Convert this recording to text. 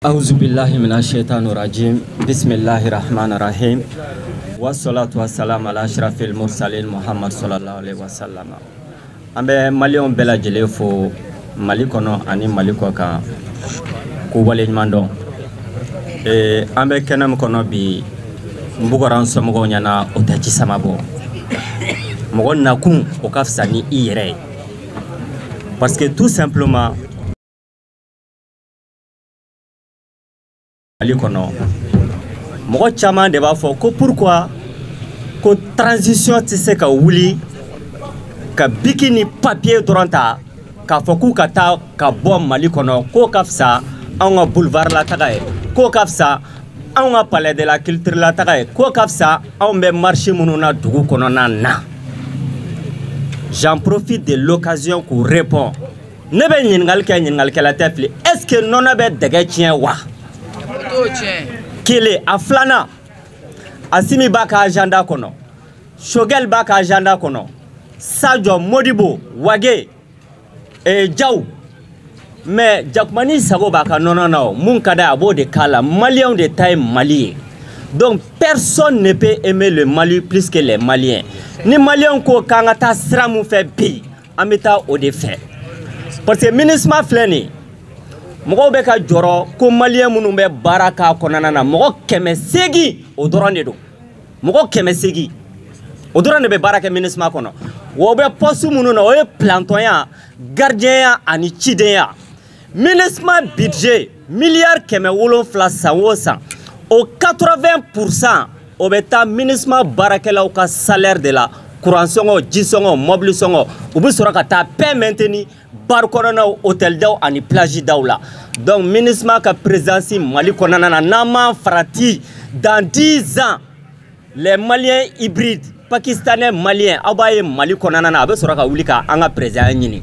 Auzubillahi minash-shaytanir-rajim. Bismillahir-rahmanir-rahim. Wassalatu wassalamu ala ashrafil mursalin Muhammad sallallahu alaihi wasallam. Ambe malion bela jele fo Mali kono ani Mali ko kan ko wale nyando. Ambe kenam kono bi mbugoran somogo nyana otachi samabo. Mogon nakun o kafsa ni ire. Parce que tout simplement Mali kono mogo chama de ba fo ko pourquoi ko transition ti se ka wuli ka bikini papier doronta ka fo ku ka ta ka bom Mali kono ko kafsa an boulevard la tagay ko kafsa an palais de la culture la tagay ko kafsa an be marché mununa dugu kono na. J'en profite de l'occasion pour répondre. Ne be nyingal ke la tefli est-ce que non be dege tien wa Kele aflana Asimi baka agenda kono Shogel baka agenda kono Sadio Modibo Wage Diaw mais Jakmani Sago baka non mun kada abo de kala Malien de taille malien. Donc personne ne peut aimer le Mali plus que les Maliens. Ni Maliens ko kangata sra mu fait bi amita au défait. Parce que ministre fleni mogo be ka joro ko malien munu be baraka konana na mogo kemesegi odorande do mogo kemesegi odorande be baraka ministre kono wo be postu munu na o planton ya gardien ya ani chiden ya ministre budget milliard keme wolo fla sawosa au 80% o beta ministre barakela o ka salaire de la courant songo jisongo mobile songo ubu sora ta paix maintenir bar corona hôtel daw ani plage dawla. Donc ministre ka présence Mali konana na frati dans 10 ans les Maliens hybrides pakistanais maliens abaye Mali konana na abe sora ka wulika anga président nyini